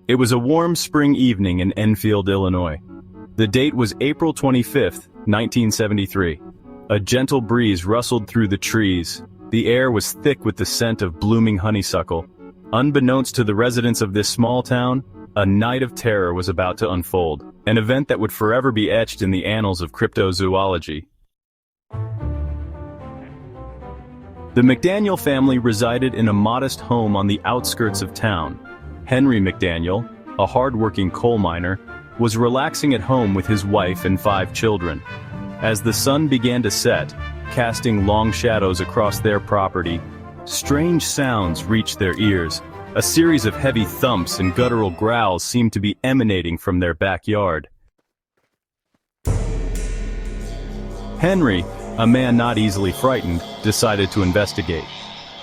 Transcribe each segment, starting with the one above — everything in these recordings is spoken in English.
It was a warm spring evening in Enfield, Illinois. The date was April 25th, 1973. A gentle breeze rustled through the trees. The air was thick with the scent of blooming honeysuckle. Unbeknownst to the residents of this small town, a night of terror was about to unfold, an event that would forever be etched in the annals of cryptozoology. The McDaniel family resided in a modest home on the outskirts of town. Henry McDaniel, a hard-working coal miner, was relaxing at home with his wife and 5 children. As the sun began to set, casting long shadows across their property, strange sounds reached their ears. A series of heavy thumps and guttural growls seemed to be emanating from their backyard. Henry, a man not easily frightened, decided to investigate.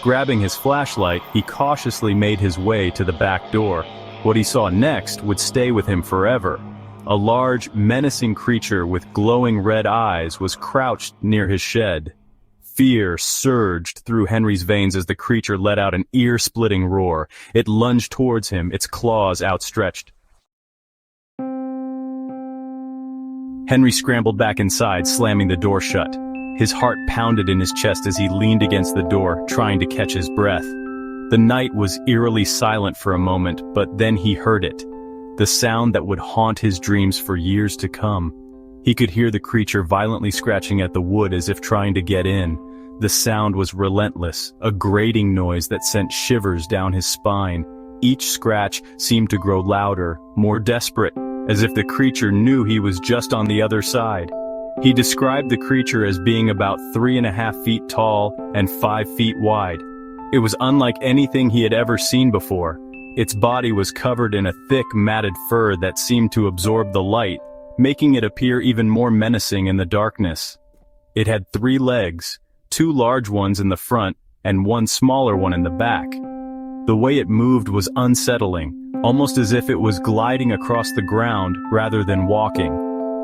Grabbing his flashlight, he cautiously made his way to the back door. What he saw next would stay with him forever. A large, menacing creature with glowing red eyes was crouched near his shed. Fear surged through Henry's veins as the creature let out an ear-splitting roar. It lunged towards him, its claws outstretched. Henry scrambled back inside, slamming the door shut. His heart pounded in his chest as he leaned against the door, trying to catch his breath. The night was eerily silent for a moment, but then he heard it. The sound that would haunt his dreams for years to come. He could hear the creature violently scratching at the wood as if trying to get in. The sound was relentless, a grating noise that sent shivers down his spine. Each scratch seemed to grow louder, more desperate, as if the creature knew he was just on the other side. He described the creature as being about 3.5 feet tall and 5 feet wide. It was unlike anything he had ever seen before. Its body was covered in a thick, matted fur that seemed to absorb the light, making it appear even more menacing in the darkness. It had 3 legs, 2 large ones in the front and 1 smaller one in the back. The way it moved was unsettling, almost as if it was gliding across the ground rather than walking.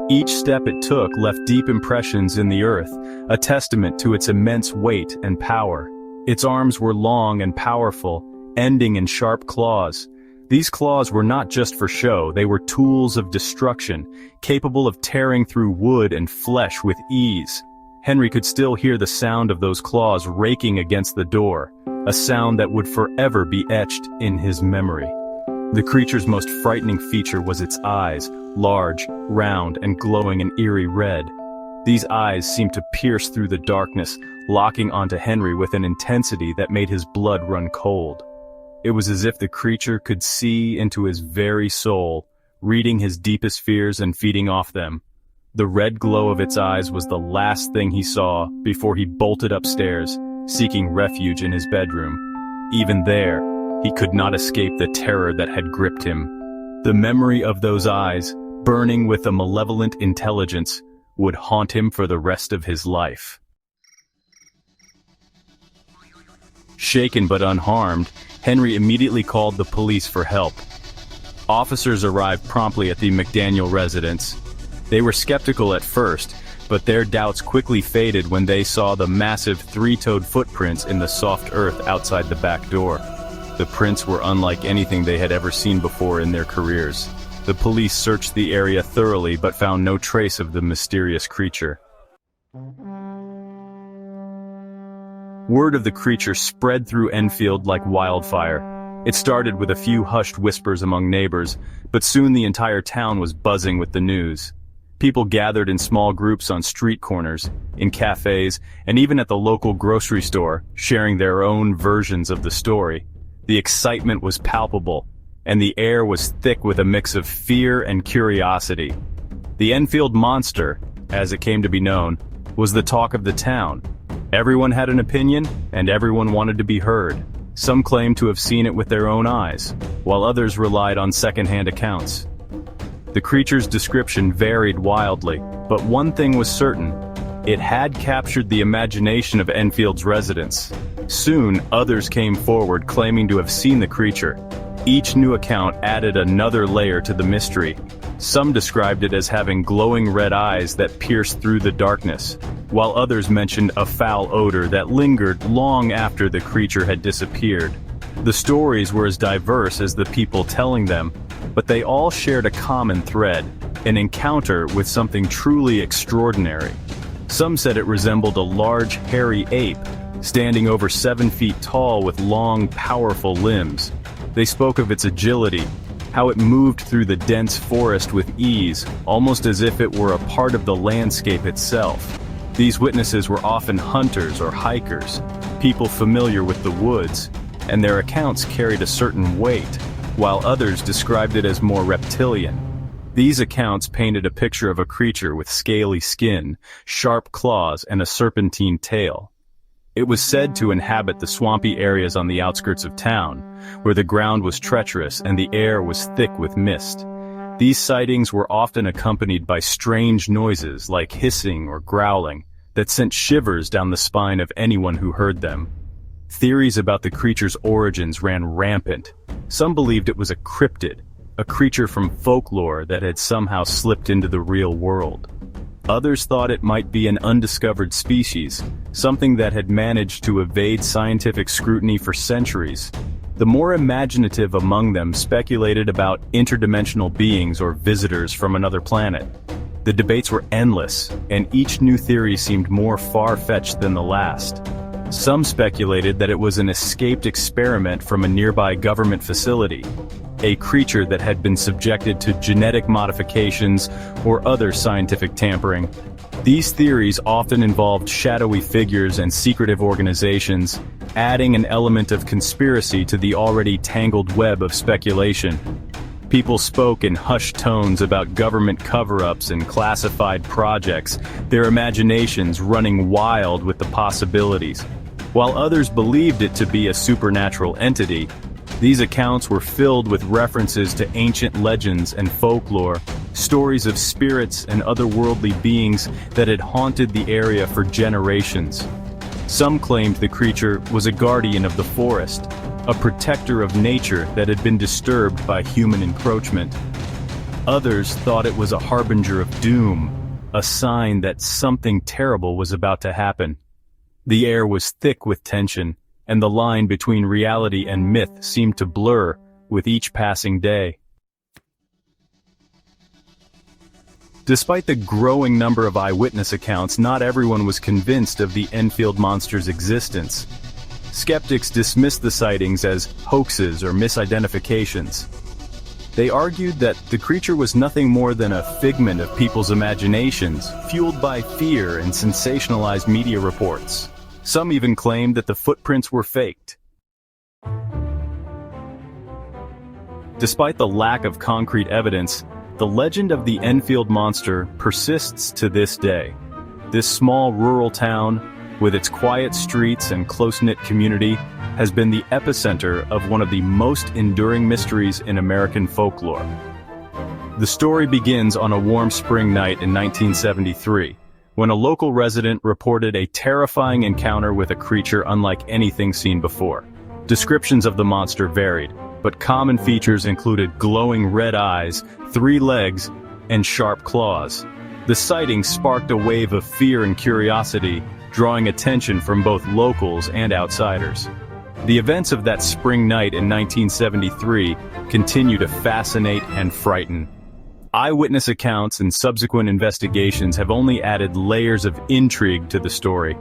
Each step it took left deep impressions in the earth, a testament to its immense weight and power. Its arms were long and powerful, ending in sharp claws. These claws were not just for show, they were tools of destruction, capable of tearing through wood and flesh with ease. Henry could still hear the sound of those claws raking against the door, a sound that would forever be etched in his memory. The creature's most frightening feature was its eyes, large, round, and glowing an eerie red. These eyes seemed to pierce through the darkness, locking onto Henry with an intensity that made his blood run cold. It was as if the creature could see into his very soul, reading his deepest fears and feeding off them. The red glow of its eyes was the last thing he saw before he bolted upstairs, seeking refuge in his bedroom. Even there, he could not escape the terror that had gripped him. The memory of those eyes, burning with a malevolent intelligence, would haunt him for the rest of his life. Shaken but unharmed, Henry immediately called the police for help. Officers arrived promptly at the McDaniel residence. They were skeptical at first, but their doubts quickly faded when they saw the massive 3-toed footprints in the soft earth outside the back door. The prints were unlike anything they had ever seen before in their careers. The police searched the area thoroughly but found no trace of the mysterious creature. Word of the creature spread through Enfield like wildfire. It started with a few hushed whispers among neighbors, but soon the entire town was buzzing with the news. People gathered in small groups on street corners, in cafes, and even at the local grocery store, sharing their own versions of the story. The excitement was palpable, and the air was thick with a mix of fear and curiosity. The Enfield monster, as it came to be known, was the talk of the town. Everyone had an opinion, and everyone wanted to be heard. Some claimed to have seen it with their own eyes, while others relied on second-hand accounts. The creature's description varied wildly, but one thing was certain: it had captured the imagination of Enfield's residents. Soon, others came forward claiming to have seen the creature. Each new account added another layer to the mystery. Some described it as having glowing red eyes that pierced through the darkness, while others mentioned a foul odor that lingered long after the creature had disappeared. The stories were as diverse as the people telling them, but they all shared a common thread, an encounter with something truly extraordinary. Some said it resembled a large, hairy ape, standing over 7 feet tall with long, powerful limbs. They spoke of its agility, how it moved through the dense forest with ease, almost as if it were a part of the landscape itself. These witnesses were often hunters or hikers, people familiar with the woods, and their accounts carried a certain weight, while others described it as more reptilian. These accounts painted a picture of a creature with scaly skin, sharp claws, and a serpentine tail. It was said to inhabit the swampy areas on the outskirts of town, where the ground was treacherous and the air was thick with mist. These sightings were often accompanied by strange noises like hissing or growling that sent shivers down the spine of anyone who heard them. Theories about the creature's origins ran rampant. Some believed it was a cryptid, a creature from folklore that had somehow slipped into the real world. Others thought it might be an undiscovered species, something that had managed to evade scientific scrutiny for centuries. The more imaginative among them speculated about interdimensional beings or visitors from another planet. The debates were endless, and each new theory seemed more far-fetched than the last. Some speculated that it was an escaped experiment from a nearby government facility, a creature that had been subjected to genetic modifications or other scientific tampering. These theories often involved shadowy figures and secretive organizations, adding an element of conspiracy to the already tangled web of speculation. People spoke in hushed tones about government cover-ups and classified projects, their imaginations running wild with the possibilities. While others believed it to be a supernatural entity, these accounts were filled with references to ancient legends and folklore, stories of spirits and otherworldly beings that had haunted the area for generations. Some claimed the creature was a guardian of the forest, a protector of nature that had been disturbed by human encroachment. Others thought it was a harbinger of doom, a sign that something terrible was about to happen. The air was thick with tension, and the line between reality and myth seemed to blur with each passing day. Despite the growing number of eyewitness accounts, not everyone was convinced of the Enfield monster's existence. Skeptics dismissed the sightings as hoaxes or misidentifications. They argued that the creature was nothing more than a figment of people's imaginations, fueled by fear and sensationalized media reports. Some even claimed that the footprints were faked. Despite the lack of concrete evidence, the legend of the Enfield monster persists to this day. This small rural town, with its quiet streets and close-knit community, has been the epicenter of one of the most enduring mysteries in American folklore. The story begins on a warm spring night in 1973, when a local resident reported a terrifying encounter with a creature unlike anything seen before. Descriptions of the monster varied, but common features included glowing red eyes, 3 legs, and sharp claws. The sighting sparked a wave of fear and curiosity, drawing attention from both locals and outsiders. The events of that spring night in 1973 continue to fascinate and frighten. Eyewitness accounts and subsequent investigations have only added layers of intrigue to the story.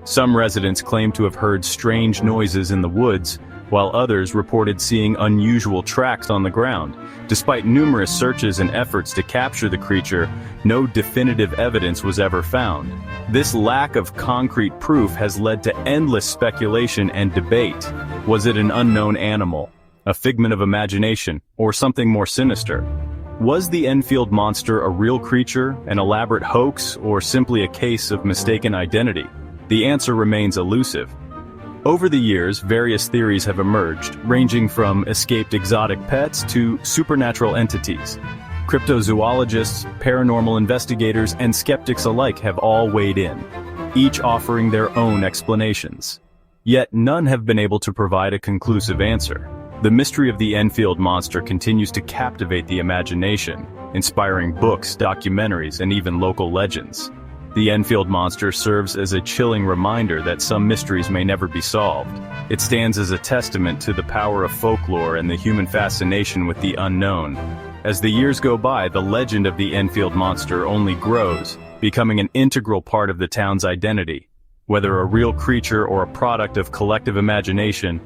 Some residents claim to have heard strange noises in the woods, while others reported seeing unusual tracks on the ground. Despite numerous searches and efforts to capture the creature, no definitive evidence was ever found. This lack of concrete proof has led to endless speculation and debate. Was it an unknown animal, a figment of imagination, or something more sinister? Was the Enfield monster a real creature, an elaborate hoax, or simply a case of mistaken identity? The answer remains elusive. Over the years, various theories have emerged, ranging from escaped exotic pets to supernatural entities. Cryptozoologists, paranormal investigators, and skeptics alike have all weighed in, each offering their own explanations. Yet none have been able to provide a conclusive answer. The mystery of the Enfield monster continues to captivate the imagination, inspiring books, documentaries, and even local legends. The Enfield monster serves as a chilling reminder that some mysteries may never be solved. It stands as a testament to the power of folklore and the human fascination with the unknown. As the years go by, the legend of the Enfield monster only grows, becoming an integral part of the town's identity. Whether a real creature or a product of collective imagination,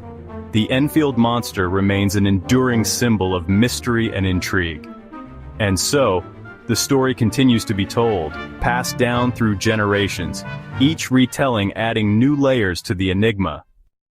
the Enfield monster remains an enduring symbol of mystery and intrigue. And so, the story continues to be told, passed down through generations, each retelling adding new layers to the enigma.